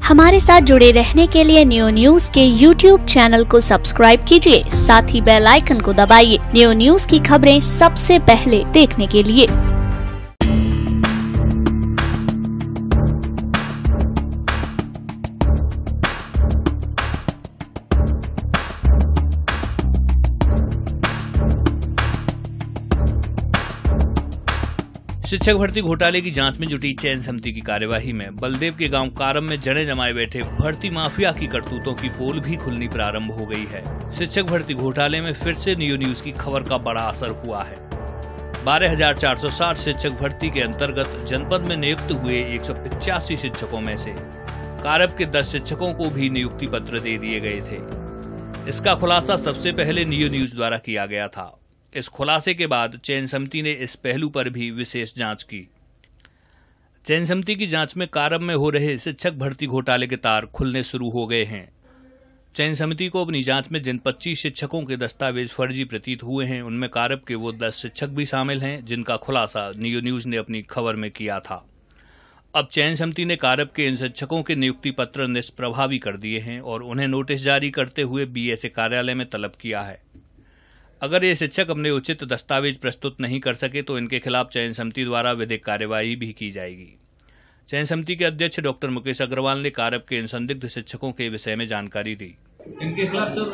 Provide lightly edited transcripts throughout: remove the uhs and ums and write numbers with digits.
हमारे साथ जुड़े रहने के लिए न्यू न्यूज के YouTube चैनल को सब्सक्राइब कीजिए, साथ ही बेल आइकन को दबाइए न्यू न्यूज की खबरें सबसे पहले देखने के लिए। शिक्षक भर्ती घोटाले की जांच में जुटी चयन समिति की कार्यवाही में बलदेव के गांव कारम में जड़ें जमाए बैठे भर्ती माफिया की करतूतों की पोल भी खुलनी प्रारंभ हो गई है। शिक्षक भर्ती घोटाले में फिर से न्यू न्यूज की खबर का बड़ा असर हुआ है। 12,460 शिक्षक भर्ती के अंतर्गत जनपद में नियुक्त हुए 185 शिक्षकों में से कारब के 10 शिक्षकों को भी नियुक्ति पत्र दे दिए गए थे। इसका खुलासा सबसे पहले न्यू न्यूज द्वारा किया गया था। इस खुलासे के बाद चयन समिति ने इस पहलू पर भी विशेष जांच की। चयन समिति की जांच में कारब में हो रहे शिक्षक भर्ती घोटाले के तार खुलने शुरू हो गए हैं। चयन समिति को अपनी जांच में जिन 25 शिक्षकों के दस्तावेज फर्जी प्रतीत हुए हैं, उनमें कारब के वो 10 शिक्षक भी शामिल हैं, जिनका खुलासा न्यू न्यूज ने अपनी खबर में किया था। अब चयन समिति ने कारब के इन शिक्षकों के नियुक्ति पत्र निष्प्रभावी कर दिए हैं और उन्हें नोटिस जारी करते हुए BSA कार्यालय में तलब किया है। अगर ये शिक्षक अपने उचित दस्तावेज प्रस्तुत नहीं कर सके तो इनके खिलाफ चयन समिति द्वारा विधिक कार्यवाही भी की जाएगी। चयन समिति के अध्यक्ष डॉक्टर मुकेश अग्रवाल ने कारब के इन संदिग्ध शिक्षकों के विषय में जानकारी दी। इनके खिलाफ सर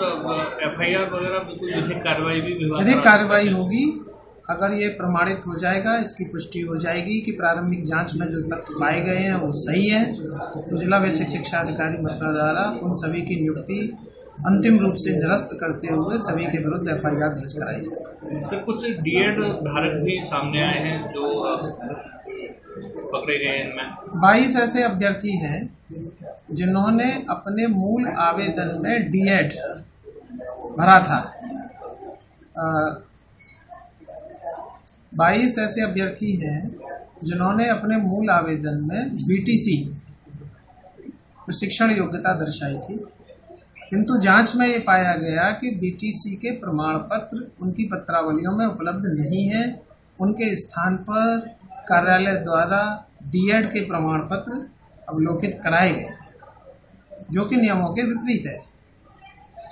FIR वगैरह कोई विधिक कार्रवाई भी विधिक कार्रवाई होगी। अगर ये प्रमाणित हो जाएगा, इसकी पुष्टि हो जाएगी कि प्रारंभिक जांच में जो तथ्य पाए गए हैं वो सही है, तो जिला बेसिक शिक्षा अधिकारी मथुरा द्वारा उन सभी की नियुक्ति अंतिम रूप से निरस्त करते हुए सभी के विरुद्ध FIR दर्ज कराई जाए। सर, कुछ DED धारक भी सामने आए हैं जो पकड़े गए। इनमें 22 ऐसे अभ्यर्थी हैं जिन्होंने अपने मूल आवेदन में DED भरा था। 22 ऐसे अभ्यर्थी हैं जिन्होंने अपने मूल आवेदन में BTC प्रशिक्षण योग्यता दर्शाई थी, किंतु जांच में ये पाया गया कि BTC के प्रमाण पत्र उनकी पत्रावलियों में उपलब्ध नहीं है। उनके स्थान पर कार्यालय द्वारा DED के प्रमाण पत्र अवलोकित कराए गए, जो कि नियमों के विपरीत है।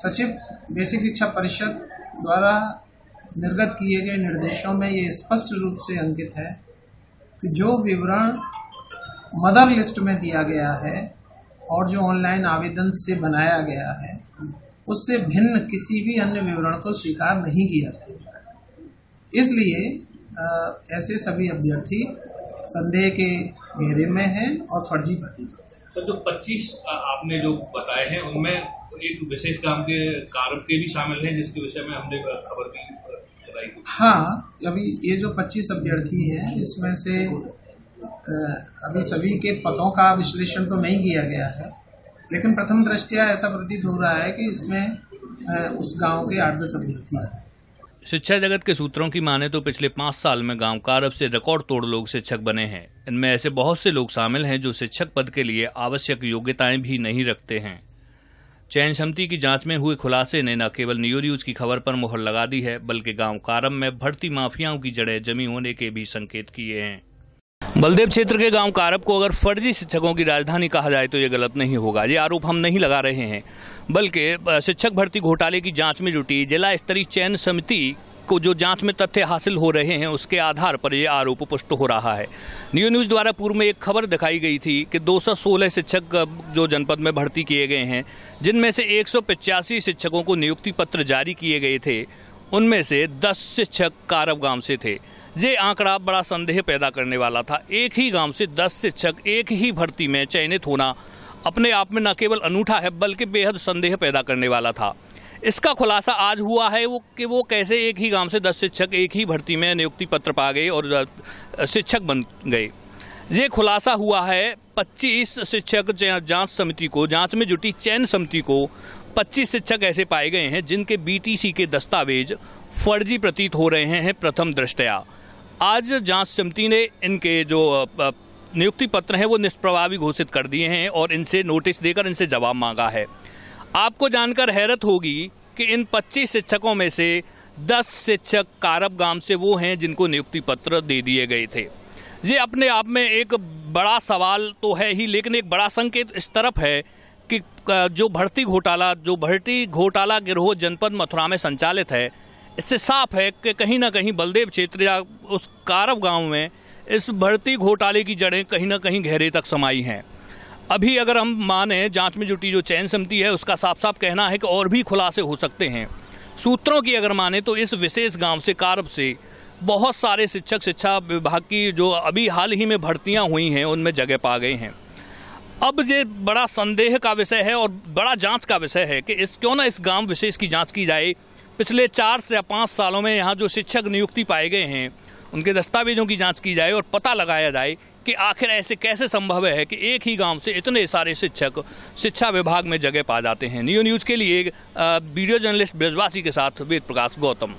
सचिव बेसिक शिक्षा परिषद द्वारा निर्गत किए गए निर्देशों में ये स्पष्ट रूप से अंकित है कि जो विवरण मदर लिस्ट में दिया गया है और जो ऑनलाइन आवेदन से बनाया गया है, उससे भिन्न किसी भी अन्य विवरण को स्वीकार नहीं किया जाएगा। इसलिए ऐसे सभी अभ्यर्थी संदेह के घेरे में हैं और फर्जी प्रतीत होते हैं। सर, जो 25 आपने जो बताए हैं उनमें एक विशेष काम के कारब के भी शामिल हैं, जिसके विषय में हमने खबर भी चलाई थी। हाँ, अभी ये जो 25 अभ्यर्थी हैं, इसमें से अभी सभी के पदों का विश्लेषण तो नहीं किया गया है, लेकिन प्रथम दृष्टया ऐसा प्रतीत हो रहा है कि इसमें उस गांव के 8-10 अभ्यर्थी हैं। शिक्षा जगत के सूत्रों की माने तो पिछले 5 साल में गांव कारब से रिकॉर्ड तोड़ लोग शिक्षक बने हैं। इनमें ऐसे बहुत से लोग शामिल हैं जो शिक्षक पद के लिए आवश्यक योग्यताएं भी नहीं रखते हैं। चयन समिति की जांच में हुए खुलासे ने न केवल न्यू न्यूज की खबर पर मुहर लगा दी है, बल्कि गांव कारब में भर्ती माफियाओं की जड़ें जमी होने के भी संकेत किए हैं। बलदेव क्षेत्र के गांव कारब को अगर फर्जी शिक्षकों की राजधानी कहा जाए तो ये गलत नहीं होगा। ये आरोप हम नहीं लगा रहे हैं, बल्कि शिक्षक भर्ती घोटाले की जांच में जुटी जिला स्तरीय चयन समिति को जो जांच में तथ्य हासिल हो रहे हैं, उसके आधार पर यह आरोप पुष्ट हो रहा है। न्यू न्यूज द्वारा पूर्व में एक खबर दिखाई गई थी कि 216 शिक्षक जो जनपद में भर्ती किए गए हैं, जिनमें से 185 शिक्षकों को नियुक्ति पत्र जारी किए गए थे, उनमें से 10 शिक्षक कारब गांव से थे। ये आंकड़ा बड़ा संदेह पैदा करने वाला था। एक ही गांव से 10 शिक्षक एक ही भर्ती में चयनित होना अपने आप में न केवल अनूठा है, बल्कि बेहद संदेह पैदा करने वाला था। इसका खुलासा आज हुआ है कि वो कैसे एक ही गांव से 10 शिक्षक एक ही भर्ती में नियुक्ति पत्र पा गए और शिक्षक बन गए। ये खुलासा हुआ है 25 शिक्षक जांच में जुटी चयन समिति को 25 शिक्षक ऐसे पाए गए हैं जिनके BTC के दस्तावेज फर्जी प्रतीत हो रहे हैं प्रथम दृष्टया। आज जांच समिति ने इनके जो नियुक्ति पत्र हैं वो निष्प्रभावी घोषित कर दिए हैं और इनसे नोटिस देकर इनसे जवाब मांगा है। आपको जानकर हैरत होगी कि इन 25 शिक्षकों में से 10 शिक्षक कारब गांव से वो हैं जिनको नियुक्ति पत्र दे दिए गए थे। ये अपने आप में एक बड़ा सवाल तो है ही, लेकिन एक बड़ा संकेत इस तरफ है कि जो भर्ती घोटाला गिरोह जनपद मथुरा में संचालित है, इससे साफ है कि कहीं ना कहीं बलदेव क्षेत्र या उस कारव गांव में इस भर्ती घोटाले की जड़ें कहीं ना कहीं गहरे तक समाई हैं। अभी अगर हम माने जांच में जुटी जो चयन समिति है उसका साफ साफ कहना है कि और भी खुलासे हो सकते हैं। सूत्रों की अगर माने तो इस विशेष गांव से कारव से बहुत सारे शिक्षक शिक्षा विभाग की जो अभी हाल ही में भर्तियां हुई हैं उनमें जगह पा गए हैं। अब ये बड़ा संदेह का विषय है और बड़ा जांच का विषय है कि क्यों ना इस गांव विशेष की जांच की जाए। पिछले 4 से 5 सालों में यहाँ जो शिक्षक नियुक्ति पाए गए हैं उनके दस्तावेजों की जांच की जाए और पता लगाया जाए कि आखिर ऐसे कैसे संभव है कि एक ही गांव से इतने सारे शिक्षक शिक्षा विभाग में जगह पा जाते हैं। न्यूज़ के लिए वीडियो जर्नलिस्ट ब्रजवासी के साथ वेद प्रकाश गौतम।